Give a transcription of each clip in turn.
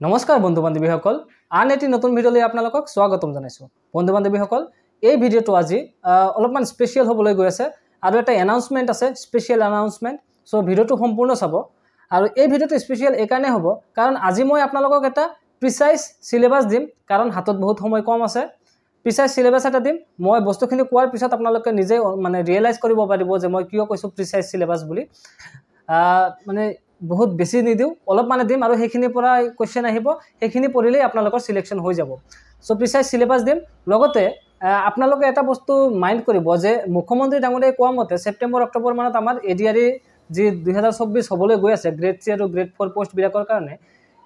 নমস্কাৰ বন্ধু বান্ধৱীসকল আন এটি নতুন ভিডিঅ'লৈ আপোনালোকক স্বাগতম জনাইছোঁ। বন্ধু বান্ধৱীসকল এই ভিডিঅ'টো আজি অলপমান স্পেচিয়েল হ'বলৈ গৈ আছে আৰু এটা এনাউন্সমেন্ট আছে, স্পেচিয়েল এনাউন্সমেন্ট। সো ভিডিঅ'টো সম্পূৰ্ণ চাব আৰু এই ভিডিঅ'টো স্পেচিয়েল এই কাৰণে হ'ব কাৰণ আজি মই আপোনালোকক এটা প্ৰিসাইজ সিলেবাস দিম কাৰণ হাতত বহুত সময় কম আছে। প্ৰিসাইজ সিলেবাস এটা দিম। মই বস্তুখিনি কোৱাৰ পিছত আপোনালোকে নিজে মানে ৰিয়েলাইজ কৰিব পাৰিব যে মই কিয় কৈছোঁ প্ৰিসাইজ সিলেবাস বুলি। মানে বহুত বেছি নিদিও, অলপ মানে দিম আৰু সেইখিনিৰ পৰা কোৱেশ্চন আহিব, সেইখিনি পঢ়িলেই আপোনালোকৰ সিলেকশ্যন হৈ যাব। সো প্ৰিসাইজ সিলেবাস দিম। লগতে আপোনালোকে এটা বস্তু মাইণ্ড কৰিব যে মুখ্যমন্ত্ৰী ডাঙৰীয়াই কোৱা মতে ছেপ্টেম্বৰ অক্টোবৰ মানত আমাৰ এডিআৰই যি 2024 হ'বলৈ গৈ আছে গ্ৰেড 3 আৰু গ্ৰেড 4 পোষ্টবিলাকৰ কাৰণে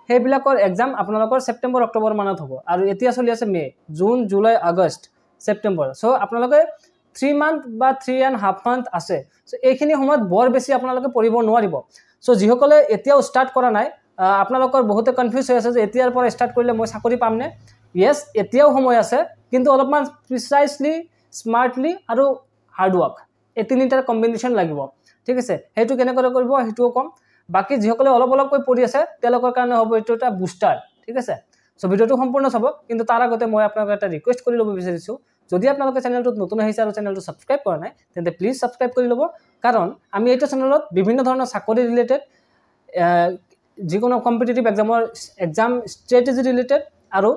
সেইবিলাকৰ এক্সাম আপোনালোকৰ ছেপ্টেম্বৰ অক্টোবৰ মানত হ'ব। আৰু এতিয়া চলি আছে মে, June, July, August, September. So আপোনালোকে 3 মান্থ বা 3.5 মান্থ আছে। সো এইখিনি সময়ত বৰ বেছি আপোনালোকে পঢ়িব নোৱাৰিব। সো যিসকলে এতিয়াও ষ্টাৰ্ট কৰা নাই আপোনালোকৰ বহুতে কনফিউজ হৈ আছে যে এতিয়াৰ পৰা ষ্টাৰ্ট কৰিলে মই চাকৰি পামনে। ইয়েছ, এতিয়াও সময় আছে, কিন্তু অলপমান প্ৰিচাইজলি, স্মাৰ্টলি আৰু হাৰ্ডৱৰ্ক এই তিনিটাৰ কম্বিনেশ্যন লাগিব। ঠিক আছে, সেইটো কেনেকৈ কৰিব সেইটোও ক'ম। বাকী যিসকলে অলপ অলপকৈ পঢ়ি আছে তেওঁলোকৰ কাৰণে হ'ব এইটো এটা বুষ্টাৰ। ঠিক আছে, সো ভিডিঅ'টো সম্পূৰ্ণ চাব। কিন্তু তাৰ আগতে মই আপোনালোকক এটা ৰিকুৱেষ্ট কৰি ল'ব বিচাৰিছোঁ, যদি আপোনালোকে চেনেলটোত নতুন আহিছে আৰু চেনেলটো ছাবস্ক্ৰাইব কৰা নাই তেন্তে প্লিজ ছাবস্ক্ৰাইব কৰি ল'ব। কাৰণ আমি এইটো চেনেলত বিভিন্ন ধৰণৰ চাকৰি ৰিলেটেড, যিকোনো কম্পিটিটিভ এক্সাম ষ্ট্ৰেটেজি ৰিলেটেড আৰু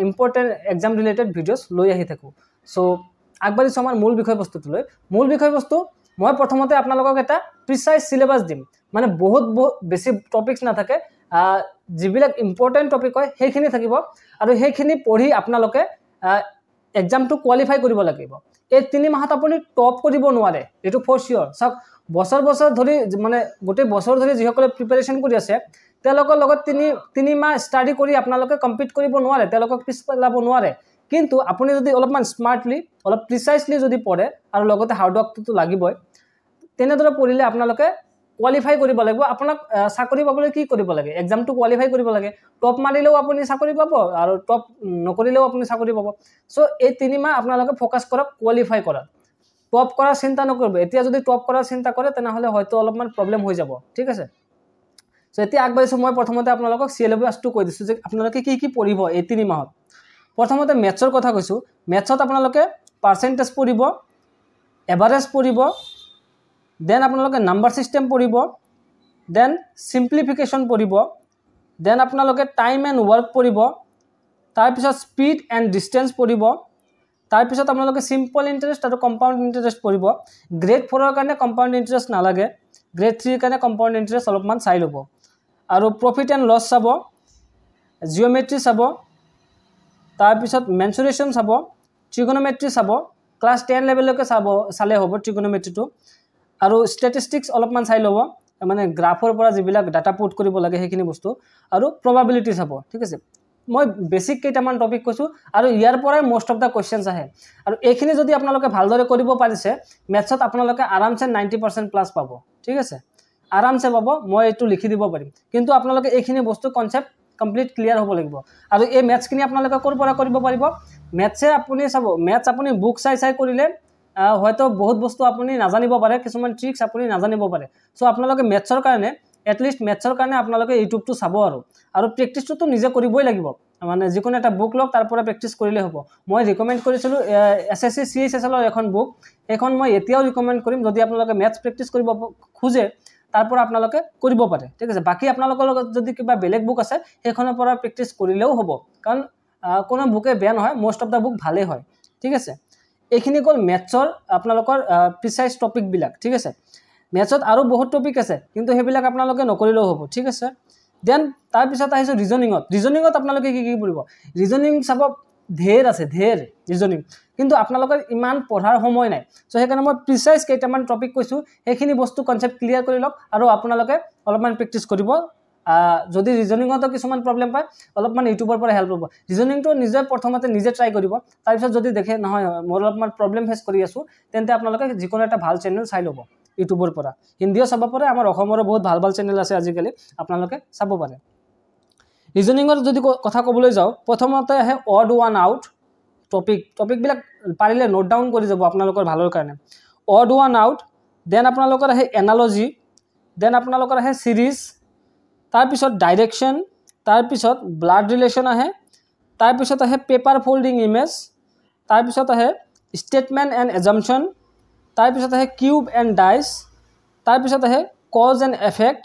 ইম্পৰ্টেণ্ট এক্সাম ৰিলেটেড ভিডিঅ'ছ লৈ আহি থাকোঁ। সো আগবাঢ়িছোঁ আমাৰ মূল বিষয়বস্তুটোলৈ। মূল বিষয়বস্তু মই প্ৰথমতে আপোনালোকক এটা প্ৰিচাইজ সিলেবাস দিম। মানে বহুত বেছি টপিকছ নাথাকে, যিবিলাক ইম্পৰ্টেণ্ট টপিক হয় সেইখিনি থাকিব আৰু সেইখিনি পঢ়ি আপোনালোকে এক্সামটো কোৱালিফাই কৰিব লাগিব। এই 3 মাহত আপুনি টপ কৰিব নোৱাৰে, এইটো ফৰ চিয়'ৰ। চাওক, বছৰ ধৰি মানে গোটেই বছৰ ধৰি যিসকলে প্ৰিপাৰেশ্যন কৰি আছে তেওঁলোকৰ লগত 3 মাহ ষ্টাডি কৰি আপোনালোকে কম্পিট কৰিব নোৱাৰে, তেওঁলোকক পিছ পেলাব নোৱাৰে। কিন্তু আপুনি যদি অলপমান স্মাৰ্টলি, অলপ প্ৰিচাইজলি যদি পঢ়ে আৰু লগতে হাৰ্ডৱৰ্কটো লাগিবই, তেনেদৰে পঢ়িলে আপোনালোকে কোৱালিফাই কৰিব লাগিব। আপোনাক চাকৰি পাবলৈ কি কৰিব লাগে? এক্সামটো কোৱালিফাই কৰিব লাগে। টপ মাৰিলেও আপুনি চাকৰি পাব আৰু টপ নকৰিলেও আপুনি চাকৰি পাব। সো এই 3 মাহ আপোনালোকে ফ'কাছ কৰক কোৱালিফাই কৰাত। টপ কৰাৰ চিন্তা নকৰিব। এতিয়া যদি টপ কৰাৰ চিন্তা কৰে তেনেহ'লে হয়তো অলপমান প্ৰব্লেম হৈ যাব। ঠিক আছে, সো এতিয়া আগবাঢ়িছোঁ। মই প্ৰথমতে আপোনালোকক চিলেবাছটো কৈ দিছোঁ যে আপোনালোকে কি কি পঢ়িব এই 3 মাহত। প্ৰথমতে মেথছৰ কথা কৈছোঁ। মেথছত আপোনালোকে পাৰ্চেণ্টেজ পঢ়িব, এভাৰেজ পঢ়িব, দেন আপোনালোকে নাম্বাৰ ছিষ্টেম পঢ়িব, দেন চিম্প্লিফিকেশ্যন পঢ়িব, দেন আপোনালোকে টাইম এণ্ড ৱৰ্ক পঢ়িব, তাৰপিছত স্পীড এণ্ড ডিষ্টেঞ্চ পঢ়িব, তাৰপিছত আপোনালোকে চিম্পল ইণ্টাৰেষ্ট আৰু কম্পাউণ্ড ইণ্টাৰেষ্ট পঢ়িব। গ্ৰেড 4ৰ কাৰণে কম্পাউণ্ড ইণ্টাৰেষ্ট নালাগে, গ্ৰেড 3ৰ কাৰণে কম্পাউণ্ড ইণ্টাৰেষ্ট অলপমান চাই ল'ব। আৰু প্ৰফিট এণ্ড লছ চাব, জিঅ'মেট্ৰি চাব, তাৰপিছত মেনচুৰেশ্যন চাব, ট্ৰিগন'মেট্ৰি চাব। ক্লাছ 10 লেভেললৈকে চালে হ'ব ট্ৰিগন'মেট্ৰিটো। আৰু ষ্টেটিষ্টিক্স অলপমান চাই ল'ব, মানে গ্ৰাফৰ পৰা যিবিলাক ডাটা পুট কৰিব লাগে সেইখিনি বস্তু, আৰু প্ৰবাবিলিটি চাব। ঠিক আছে, মই বেছিক কেইটামান টপিক কৈছোঁ আৰু ইয়াৰ পৰাই মষ্ট অফ দ্য কুৱেশ্যনছ আহে। আৰু এইখিনি যদি আপোনালোকে ভালদৰে কৰিব পাৰিছে মেথছত আপোনালোকে আৰামছে 90% প্লাছ পাব। ঠিক আছে, আৰামছে পাব, মই এইটো লিখি দিব পাৰিম। কিন্তু আপোনালোকে এইখিনি বস্তু কনচেপ্ট কমপ্লিট ক্লিয়াৰ হ'ব লাগিব। আৰু এই মেথছখিনি আপোনালোকে ক'ৰ পৰা কৰিব পাৰিব? মেথছে আপুনি চাব, মেথছ আপুনি বুক চাই কৰিলে হয়তো বহুত বস্তু আপুনি নাজানিব পাৰে, কিছুমান ট্ৰিক্স আপুনি নাজানিব পাৰে। সো আপোনালোকে মেথছৰ কাৰণে এটলিষ্ট মেথছৰ কাৰণে আপোনালোকে ইউটিউবটো চাব আৰু প্ৰেক্টিছটোতো নিজে কৰিবই লাগিব। মানে যিকোনো এটা বুক লওক, তাৰ পৰা প্ৰেক্টিছ কৰিলে হ'ব। মই ৰিকমেণ্ড কৰিছিলোঁ SSC CHSLৰ এখন বুক, সেইখন মই এতিয়াও ৰিকমেণ্ড কৰিম। যদি আপোনালোকে মেথছ প্ৰেক্টিছ কৰিব খোজে তাৰ পৰা আপোনালোকে কৰিব পাৰে। ঠিক আছে, বাকী আপোনালোকৰ লগত যদি কিবা বেলেগ বুক আছে সেইখনৰ পৰা প্ৰেক্টিছ কৰিলেও হ'ব, কাৰণ কোনো বুকে বেয়া নহয়, মষ্ট অফ দ্য বুক ভালেই হয়। ঠিক আছে, এইখিনি গ'ল মেথছৰ আপোনালোকৰ প্ৰিচাইজ টপিকবিলাক। ঠিক আছে, মেথছত আৰু বহুত টপিক আছে কিন্তু সেইবিলাক আপোনালোকে নকৰিলেও হ'ব। ঠিক আছে, দেন তাৰপিছত আহিছোঁ ৰিজনিঙত আপোনালোকে কি কি পঢ়িব? ৰিজনিং চাব, ঢেৰ আছে, ঢেৰ ৰিজনিং, কিন্তু আপোনালোকৰ ইমান পঢ়াৰ সময় নাই। চ' সেইকাৰণে মই প্ৰিচাইজ কেইটামান টপিক কৈছোঁ, সেইখিনি বস্তু কনচেপ্ট ক্লিয়াৰ কৰি লওক আৰু আপোনালোকে অলপমান প্ৰেক্টিছ কৰিব। যদি ৰিজনিঙতো কিছুমান প্ৰব্লেম পায় অলপমান ইউটিউবৰ পৰা হেল্প ল'ব। ৰিজনিংটো প্ৰথমতে নিজে ট্ৰাই কৰিব, তাৰপিছত যদি দেখে নহয় মই অলপমান প্ৰব্লেম ফেচ কৰি আছোঁ তেন্তে আপোনালোকে যিকোনো এটা ভাল চেনেল চাই ল'ব ইউটিউবৰ পৰা। হিন্দীও চাব পাৰে, আমাৰ অসমৰো বহুত ভাল ভাল চেনেল আছে আজিকালি, আপোনালোকে চাব পাৰে। ৰিজনিঙৰ যদি কথা ক'বলৈ যাওঁ, প্ৰথমতে আহে অড ওৱান আউট টপিকবিলাক পাৰিলে নোট ডাউন কৰি যাব আপোনালোকৰ ভালৰ কাৰণে। অড ওৱান আউট, দেন আপোনালোকৰ আহে এনালজি, দেন আপোনালোকৰ আহে ছিৰিজ, তাৰপিছত ডাইৰেকশ্যন, তাৰপিছত ব্লাড ৰিলেশ্যন আহে, তাৰপিছত আহে পেপাৰ ফল্ডিং ইমেজ, তাৰপিছত আহে ষ্টেটমেণ্ট এণ্ড এজাম্পশ্যন, তাৰপিছত আহে কিউব এণ্ড ডাইচ, তাৰপিছত আহে কজ এণ্ড এফেক্ট,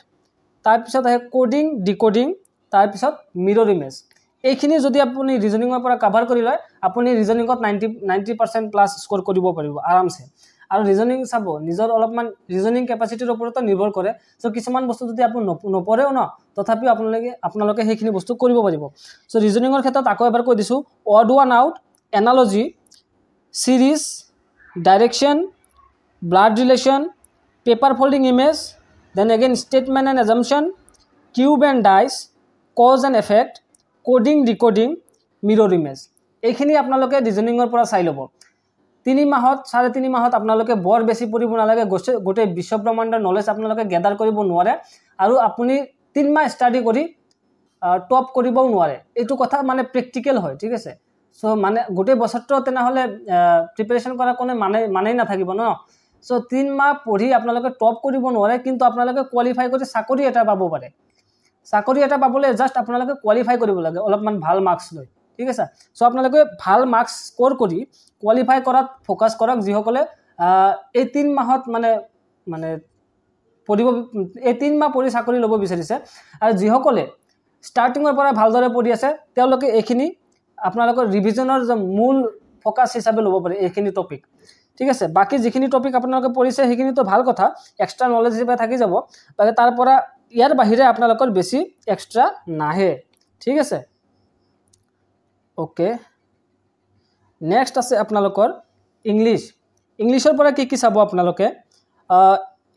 তাৰপিছত আহে কোডিং ডিকোডিং, তাৰপিছত মিৰৰ ইমেজ। এইখিনি যদি আপুনি ৰিজনিঙৰ পৰা কাভাৰ কৰি লয় আপুনি ৰিজনিঙত 90% প্লাছ স্ক'ৰ কৰিব পাৰিব আৰামছে। আৰু ৰিজনিং চাব নিজৰ অলপমান ৰিজনিং কেপাচিটিৰ ওপৰতো নিৰ্ভৰ কৰে। চ' কিছুমান বস্তু যদি আপুনি নপঢ়েও ন তথাপিও আপোনালোকে সেইখিনি বস্তু কৰিব পাৰিব। চ' ৰিজনিঙৰ ক্ষেত্ৰত আকৌ এবাৰ কৈ দিছোঁ, odd one out, analogy, series, direction, blood relation, paper folding image, then again statement and assumption, cube and dice, cause and effect, coding decoding, mirror image. এইখিনি আপোনালোকে ৰিজনিঙৰ পৰা চাই ল'ব। 3 মাহত 3.5 মাহত আপোনালোকে বৰ বেছি পঢ়িব নালাগে, গোটেই বিশ্বব্ৰহ্মাণ্ডৰ নলেজ আপোনালোকে গেদাৰ কৰিব নোৱাৰে আৰু আপুনি 3 মাহ ষ্টাডি কৰি টপ কৰিবও নোৱাৰে। এইটো কথা মানে প্ৰেক্টিকেল হয়, ঠিক আছে। চ' মানে গোটেই বছৰটো তেনেহ'লে প্ৰিপাৰেশ্যন কৰা কোনো মানেই নাথাকিব ন। চ' 3 মাহ পঢ়ি আপোনালোকে টপ কৰিব নোৱাৰে, কিন্তু আপোনালোকে কোৱালিফাই কৰি চাকৰি এটা পাব পাৰে। চাকৰি এটা পাবলৈ জাষ্ট আপোনালোকে কোৱালিফাই কৰিব লাগে অলপমান ভাল মাৰ্কছ লৈ, ঠিক আছে। চ' আপোনালোকে ভাল মাৰ্কছ স্ক'ৰ কৰি কোৱালিফাই কৰাত ফ'কাছ কৰক। যিসকলে এই 3 মাহত মানে পঢ়িব, এই 3 মাহ পঢ়ি চাকৰি ল'ব বিচাৰিছে, আৰু যিসকলে ষ্টাৰ্টিঙৰ পৰা ভালদৰে পঢ়ি আছে তেওঁলোকে এইখিনি আপোনালোকৰ ৰিভিজনৰ যে মূল ফ'কাছ হিচাপে ল'ব পাৰে এইখিনি টপিক, ঠিক আছে। বাকী যিখিনি টপিক আপোনালোকে পঢ়িছে সেইখিনিতো ভাল কথা, এক্সট্ৰা নলেজ হিচাপে থাকি যাব। বাকী তাৰ পৰা ইয়াৰ বাহিৰে আপোনালোকৰ বেছি এক্সট্ৰা নাহে, ঠিক আছে। অ'কে, নেক্সট আছে আপোনালোকৰ ইংলিছ। ইংলিছৰ পৰা কি চাব আপোনালোকে?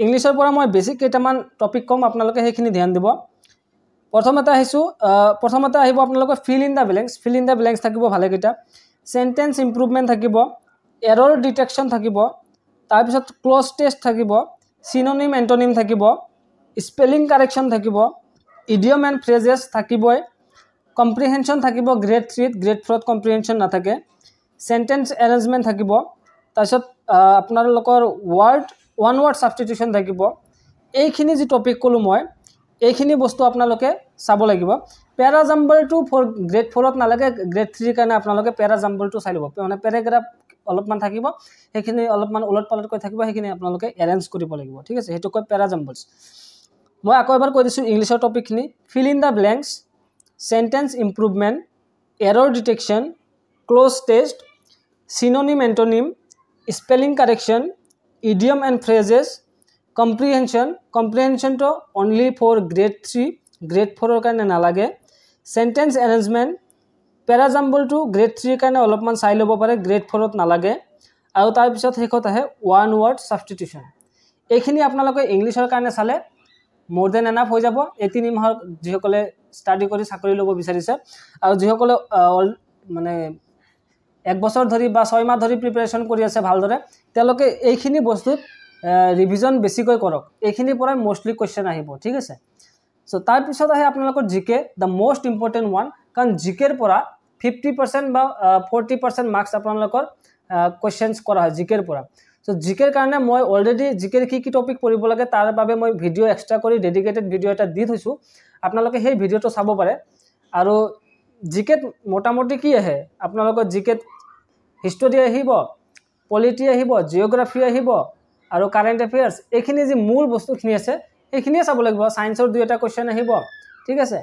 ইংলিছৰ পৰা মই বেছিক কেইটামান টপিক ক'ম, আপোনালোকে সেইখিনি ধ্যান দিব। প্ৰথমতে আহিব আপোনালোকৰ feel in the blanks. Feel in the blanks থাকিব ভালেকেইটা। চেণ্টেন্স ইম্প্ৰুভমেণ্ট থাকিব, এৰৰ ডিটেকশ্যন থাকিব, তাৰপিছত ক্লজ টেষ্ট থাকিব, চিননিম এণ্টনিম থাকিব, স্পেলিং কাৰেকশ্যন থাকিব, ইডিয়ম এণ্ড ফ্ৰেজেছ থাকিবই, কম্প্ৰিহেনশ্যন থাকিব গ্ৰেড 3, গ্ৰেড 4ত কম্প্ৰিহেনশ্যন নাথাকে, চেণ্টেন্স এৰেঞ্জমেণ্ট থাকিব, তাৰপিছত আপোনালোকৰ ওৱান ৱাৰ্ড ছাবষ্টিটিউশ্যন থাকিব। এইখিনি যি টপিক ক'লোঁ মই, এইখিনি বস্তু আপোনালোকে চাব লাগিব। পেৰাজাম্বলটো গ্ৰেড 4ত নালাগে, গ্ৰেড 3ৰ কাৰণে আপোনালোকে পেৰাজাম্বলটো চাই ল'ব। মানে পেৰাগ্ৰাফ অলপমান থাকিব, সেইখিনি অলপমান ওলট পালটকৈ থাকিব, সেইখিনি আপোনালোকে এৰেঞ্জ কৰিব লাগিব, ঠিক আছে। সেইটো কয় পেৰাজাম্বলছ। মই আকৌ এবাৰ কৈ দিছোঁ ইংলিছৰ টপিকখিনি। Fill in the blanks, sentence improvement, error detection, cloze test, synonym antonym, spelling correction, idiom and phrases, কম্প্ৰিহেনশ্যনটো অনলি ফৰ গ্ৰেড 3, গ্ৰেড 4ৰ কাৰণে নালাগে, চেণ্টেন্স এৰেঞ্জমেণ্ট, পেৰাজাম্বলটো গ্ৰেড 3ৰ কাৰণে অলপমান চাই ল'ব পাৰে, গ্ৰেড 4ত নালাগে, আৰু তাৰপিছত শেষত আহে ওৱান ৱাৰ্ড ছাবষ্টিটিউশ্যন। এইখিনি আপোনালোকে ইংলিছৰ কাৰণে চালে মোৰ দেন এনাফ হৈ যাব। এই 3 মাহৰ যিসকলে ষ্টাডি কৰি চাকৰি ল'ব বিচাৰিছে, আৰু যিসকলে মানে 1 বছৰ ধৰি বা 6 মাহ ধৰি প্ৰিপাৰেশ্যন কৰি আছে ভালদৰে, তেওঁলোকে এইখিনি বস্তুত ৰিভিজন বেছিকৈ কৰক। এইখিনিৰ পৰাই মষ্টলি কুৱেশ্যন আহিব, ঠিক আছে। চ' তাৰপিছত আহে আপোনালোকৰ জিকে, দ্য মষ্ট ইম্পৰ্টেণ্ট ওৱান, কাৰণ জিকেৰ পৰা 50% বা 40% মাৰ্কছ আপোনালোকৰ কুৱেশ্যনছ কৰা হয় জিকেৰ পৰা। চ' জিকেৰ কাৰণে মই অলৰেডি জিকেৰ কি টপিক পঢ়িব লাগে তাৰ বাবে মই ভিডিঅ' এক্সট্ৰা কৰি ডেডিকেটেড ভিডিঅ' এটা দি থৈছোঁ, আপোনালোকে সেই ভিডিঅ'টো চাব পাৰে। আৰু জিকেত মোটামুটি কি আহে আপোনালোকৰ জিকেত? হিষ্টৰী আহিব, পলিটি আহিব, জিঅ'গ্ৰাফি আহিব, আৰু কাৰেণ্ট এফেয়াৰ্ছ। এইখিনি যি মূল বস্তুখিনি আছে সেইখিনিয়ে চাব লাগিব। ছায়েন্সৰ 2-এটা কুৱেশ্যন আহিব, ঠিক আছে।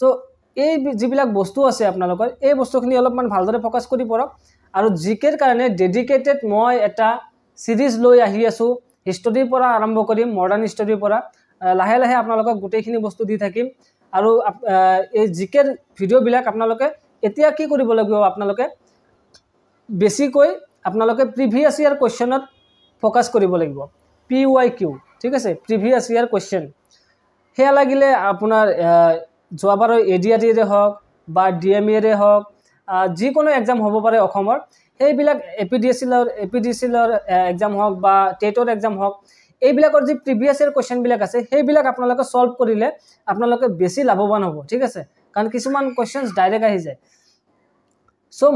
চ' এই যিবিলাক বস্তু আছে আপোনালোকৰ, এই বস্তুখিনি অলপমান ভালদৰে ফ'কাছ কৰি পঢ়ক। আৰু জিকেৰ কাৰণে ডেডিকেটেড মই এটা ছিৰিজ লৈ আহি আছোঁ, হিষ্টৰীৰ পৰা আৰম্ভ কৰিম, মডাৰ্ণ হিষ্টৰীৰ পৰা লাহে লাহে আপোনালোকক গোটেইখিনি বস্তু দি থাকিম। আৰু এই জিকেৰ ভিডিঅ'বিলাক আপোনালোকে এতিয়া কি কৰিব লাগিব? আপোনালোকে বেছিকৈ আপোনালোকে প্ৰিভিয়াছ ইয়াৰ কুৱেশ্যনত ফ'কাছ কৰিব লাগিব, PYQ, ঠিক আছে, প্ৰিভিয়াছ ইয়াৰ কুৱেশ্যন। সেয়া লাগিলে আপোনাৰ যোৱাবাৰৰ ADRE হওক বা DMEৰে হওক, যিকোনো এক্সাম হ'ব পাৰে অসমৰ, সেইবিলাক APDCLৰ এক্সাম হওক বা টেটৰ এক্সাম হওক, এইবিলাকৰ যি প্ৰিভিয়াছ ইয়াৰ কুৱেশ্যনবিলাক আছে সেইবিলাক আপোনালোকে ছল্ভ কৰিলে আপোনালোকে বেছি লাভৱান হ'ব, ঠিক আছে। কাৰণ কিছুমান কুৱেশ্যনছ ডাইৰেক্ট আহি যায়। চ'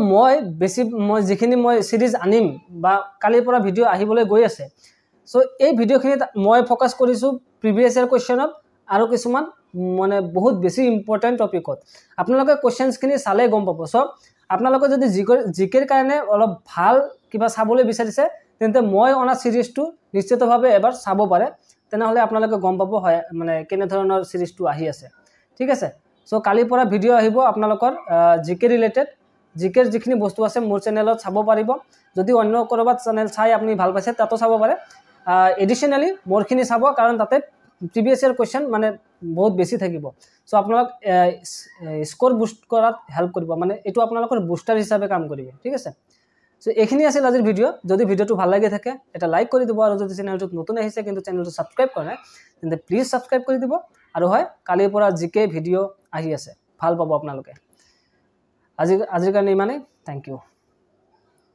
মই যিখিনি ছিৰিজ আনিম বা কালিৰ পৰা ভিডিঅ' আহিবলৈ গৈ আছে, চ' এই ভিডিঅ'খিনিত মই ফ'কাছ কৰিছোঁ প্ৰিভিয়াছ ইয়াৰ কুৱেশ্যনত আৰু কিছুমান মানে বহুত বেছি ইম্পৰ্টেণ্ট টপিকত আপোনালোকে কুৱেশ্যনছখিনি চালে গম পাব চ' আপোনালোকে যদি জিকেৰ কাৰণে অলপ ভাল কিবা চাবলৈ বিচাৰিছে তেন্তে মই অনা চিৰিজটো নিশ্চিতভাৱে এবাৰ চাব পাৰে তেনেহ'লে আপোনালোকে গম পাব হয় মানে কেনেধৰণৰ চিৰিজটো আহি আছে ঠিক আছে চ' কালিৰ পৰা ভিডিঅ' আহিব আপোনালোকৰ জিকে ৰিলেটেড জিকেৰ যিখিনি বস্তু আছে মোৰ চেনেলত চাব পাৰিব যদি অন্য ক'ৰবাত চেনেল চাই আপুনি ভাল পাইছে তাতো চাব পাৰে এডিশ্যনেলি মোৰখিনি চাব কাৰণ তাতে প্ৰিভিয়াছ ইয়াৰ কুৱেশ্যন মানে বহুত বেছি থাকিব চ' আপোনালোক স্ক'ৰ বুষ্ট কৰাত হেল্প কৰিব মানে এইটো আপোনালোকৰ বুষ্টাৰ হিচাপে কাম কৰিব ঠিক আছে চ' এইখিনি আছিল আজিৰ ভিডিঅ' যদি ভিডিঅ'টো ভাল লাগি থাকে এটা লাইক কৰি দিব আৰু যদি চেনেলটোত নতুন আহিছে কিন্তু চেনেলটো ছাবস্ক্ৰাইব কৰা নাই তেন্তে প্লিজ ছাবস্ক্ৰাইব কৰি দিব আৰু হয় কালিৰ পৰা জিকে ভিডিঅ' আহি আছে ভাল পাব আপোনালোকে আজিৰ কাৰণে ইমানেই থেংক ইউ